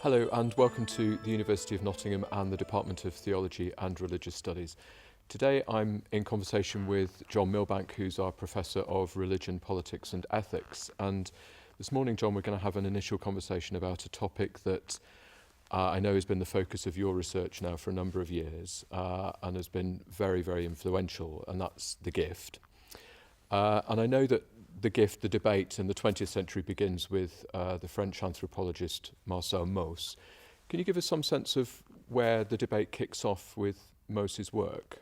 Hello and welcome to the University of Nottingham and the Department of Theology and Religious Studies. Today I'm in conversation with John Milbank, who's our Professor of Religion, Politics and Ethics. And this morning, John, we're going to have an initial conversation about a topic that I know has been the focus of your research now for a number of years and has been very, very influential, and that's the gift. And I know that the gift, the debate in the 20th century begins with the French anthropologist Marcel Mauss. Can you give us some sense of where the debate kicks off with Mauss's work?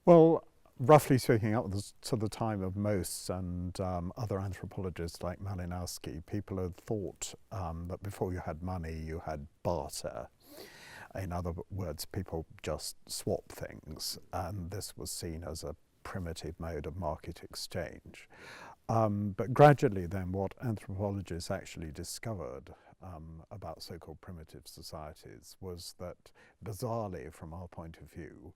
Well, roughly speaking, up to the time of Mauss and other anthropologists like Malinowski, people had thought that before you had money, you had barter. In other words, people just swap things, and this was seen as a primitive mode of market exchange. But gradually then what anthropologists actually discovered about so-called primitive societies was that, bizarrely from our point of view,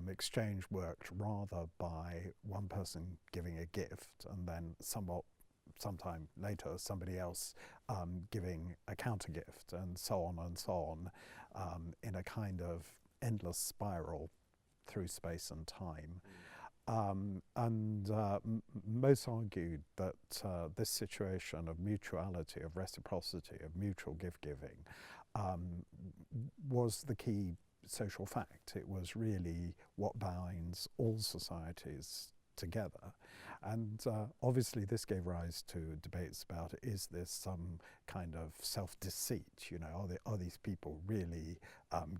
exchange worked rather by one person giving a gift and then sometime later somebody else giving a counter gift, and so on in a kind of endless spiral through space and time. Mauss argued that this situation of mutuality, of reciprocity, of mutual gift-giving was the key social fact. It was really what binds all societies together. And obviously this gave rise to debates about, is this some kind of self-deceit? You know, are these people really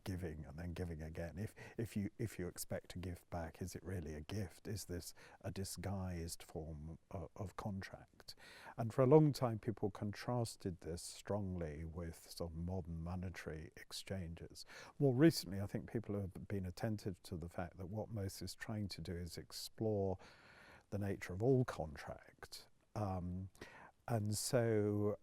giving and then giving again? If you expect a gift back, is it really a gift? Is this a disguised form of contract? And for a long time people contrasted this strongly with sort of modern monetary exchanges. More recently, I think people have been attentive to the fact that what Mauss is trying to do is explore the nature of all contract. And so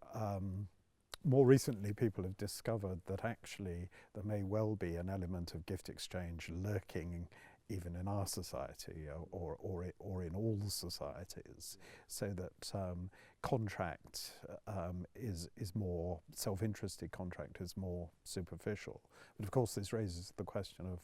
more recently people have discovered that actually there may well be an element of gift exchange lurking even in our society or in all societies, so that contract is more self-interested, contract is more superficial. But of course this raises the question of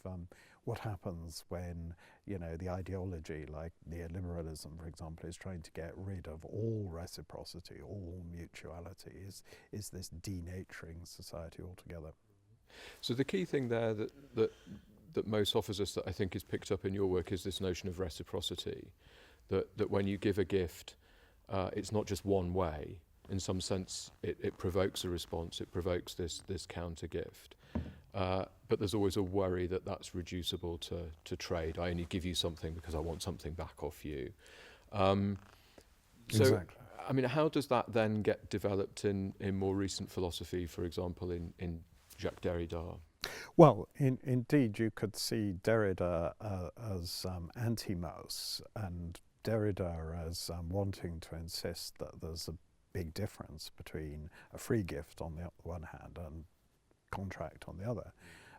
what happens when, you know, the ideology like neoliberalism, for example, is trying to get rid of all reciprocity, all mutuality, is this denaturing society altogether. So the key thing there that Mauss offers us that I think is picked up in your work is this notion of reciprocity, that when you give a gift, it's not just one way. In some sense, it provokes a response, it provokes this counter gift. But there's always a worry that that's reducible to trade. I only give you something because I want something back off you. Exactly. I mean, how does that then get developed in more recent philosophy, for example, in Jacques Derrida? Well, indeed, you could see Derrida as anti-Mauss, and Derrida as wanting to insist that there's a big difference between a free gift on the one hand and contract on the other.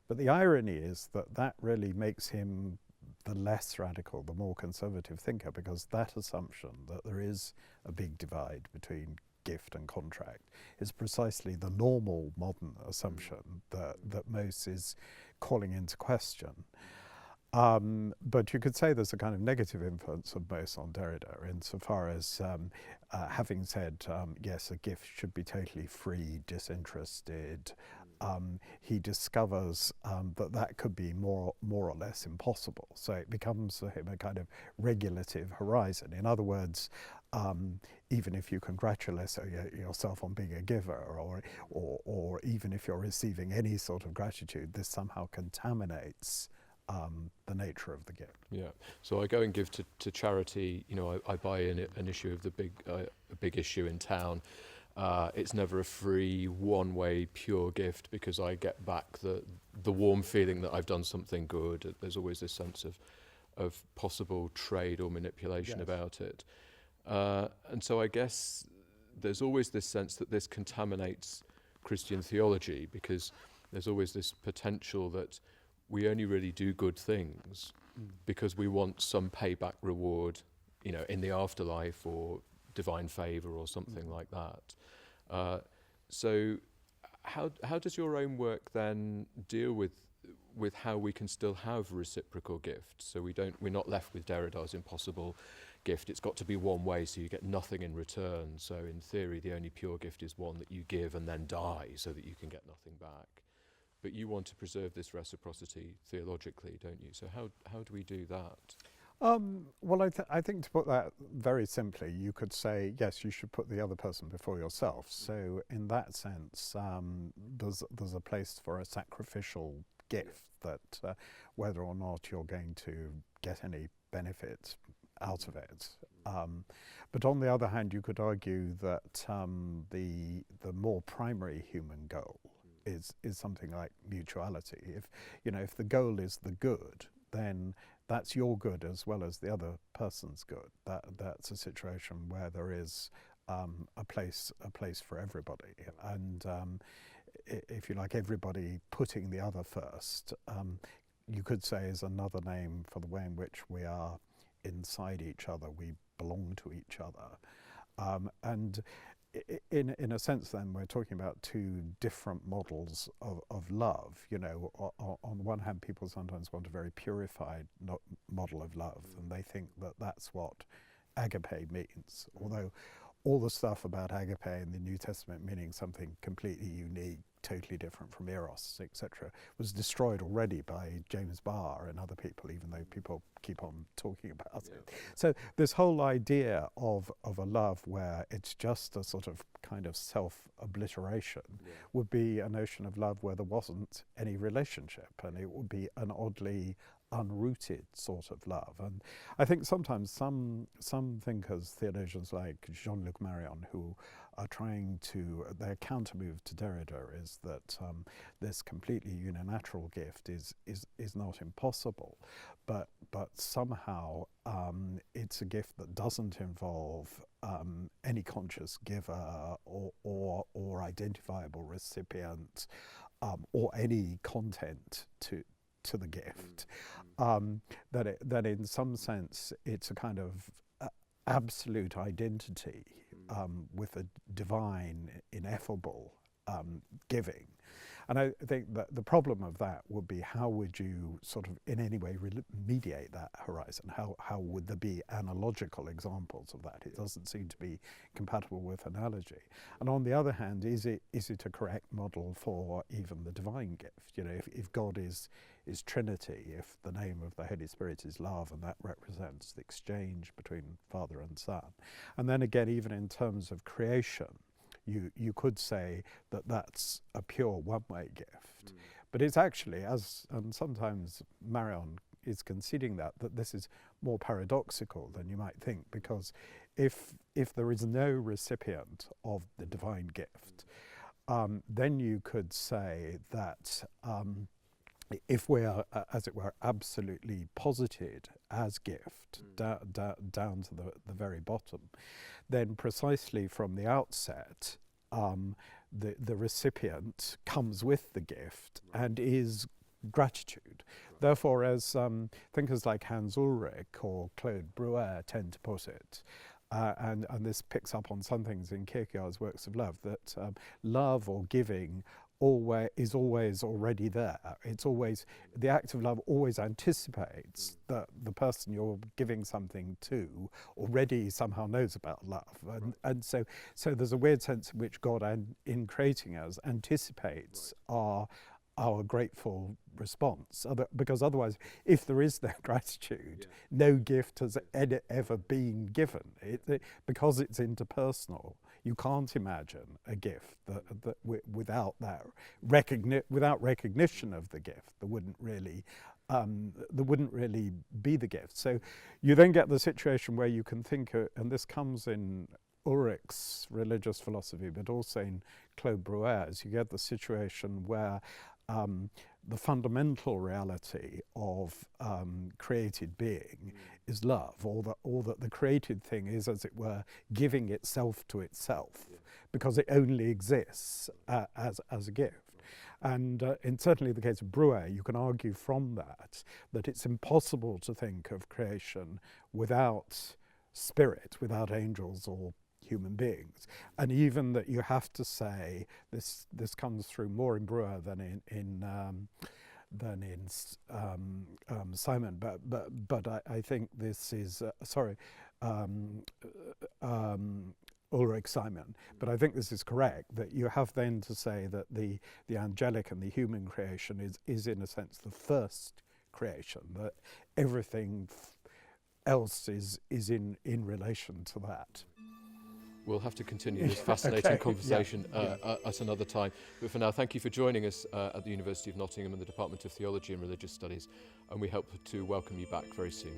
But the irony is that that really makes him the less radical, the more conservative thinker, because that assumption that there is a big divide between gift and contract is precisely the normal modern assumption that Mauss is calling into question. But you could say there's a kind of negative influence of Mauss on Derrida insofar as having said, yes, a gift should be totally free, disinterested, he discovers that could be more or less impossible. So it becomes for him a kind of regulative horizon. In other words, even if you congratulate yourself on being a giver, or even if you're receiving any sort of gratitude, this somehow contaminates the nature of the gift. Yeah. So I go and give to charity. You know, I buy an issue of the big issue in town. It's never a free, one-way, pure gift because I get back the warm feeling that I've done something good. There's always this sense of possible trade or manipulation about it. And so I guess there's always this sense that this contaminates Christian theology, because there's always this potential that we only really do good things because we want some payback reward, you know, in the afterlife or divine favour or something like that. So how does your own work then deal with how we can still have reciprocal gifts? So we're not left with Derrida's impossible gift. It's got to be one way, so you get nothing in return. So in theory, the only pure gift is one that you give and then die, so that you can get nothing back. But you want to preserve this reciprocity theologically, don't you? So how do we do that? Well, I think to put that very simply, you could say, yes, you should put the other person before yourself. So in that sense, there's a place for a sacrificial gift that whether or not you're going to get any benefit out of it. But on the other hand, you could argue that the more primary human goal is something like mutuality. If the goal is the good, then that's your good as well as the other person's good. That's a situation where there is a place for everybody, and if you like, everybody putting the other first, you could say is another name for the way in which we are inside each other. We belong to each other, and in a sense, then we're talking about two different models of love. On the one hand, people sometimes want a very purified model of love, and they think that that's what agape means. Although all the stuff about agape in the New Testament meaning something completely unique, totally different from eros, etc., was destroyed already by James Barr and other people, even though people keep on talking about it. So this whole idea of a love where it's just a sort of kind of self-obliteration would be a notion of love where there wasn't any relationship, and it would be an oddly unrooted sort of love. And I think sometimes some thinkers, theologians like Jean-Luc Marion, who are trying to, their counter move to Derrida is that this completely unilateral gift is not impossible, but somehow it's a gift that doesn't involve any conscious giver or identifiable recipient or any content to the gift. That in some sense it's a kind of absolute identity with a divine, ineffable giving. And I think that the problem of that would be, how would you sort of in any way mediate that horizon? How would there be analogical examples of that? It doesn't seem to be compatible with analogy. And on the other hand, is it a correct model for even the divine gift? If God is Trinity, if the name of the Holy Spirit is love, and that represents the exchange between Father and Son. And then again, even in terms of creation, you could say that that's a pure one-way gift. But it's actually, and sometimes Marion is conceding that this is more paradoxical than you might think, because if there is no recipient of the divine gift, then you could say that if we are, as it were, absolutely posited as gift down to the very bottom, then precisely from the outset, the recipient comes with the gift and is gratitude. Therefore, as thinkers like Hans Ulrich or Claude Brouwer tend to put it, and this picks up on some things in Kierkegaard's works of love, that love or giving is always already there. It's always, the act of love always anticipates that the person you're giving something to already somehow knows about love. And so there's a weird sense in which God, in creating us, anticipates our grateful response, because otherwise, if there is no gratitude, no gift has ever been given. Because it's interpersonal, you can't imagine a gift that without that without recognition of the gift, there wouldn't really be the gift. So you then get the situation where you can think, and this comes in Ulrich's religious philosophy, but also in Claude Brouwer's, you get the situation where the fundamental reality of created being is love, or that the created thing is, as it were, giving itself to itself, because it only exists as a gift. And in certainly the case of Brouwer, you can argue from that it's impossible to think of creation without spirit, without angels or human beings. And even that you have to say, this comes through more in Brewer than in Simon, but I think this is Ulrich Simon, but I think this is correct, that you have then to say that the angelic and the human creation is in a sense the first creation, that everything else is in relation to that. We'll have to continue this fascinating conversation at another time. But for now, thank you for joining us at the University of Nottingham and the Department of Theology and Religious Studies, and we hope to welcome you back very soon.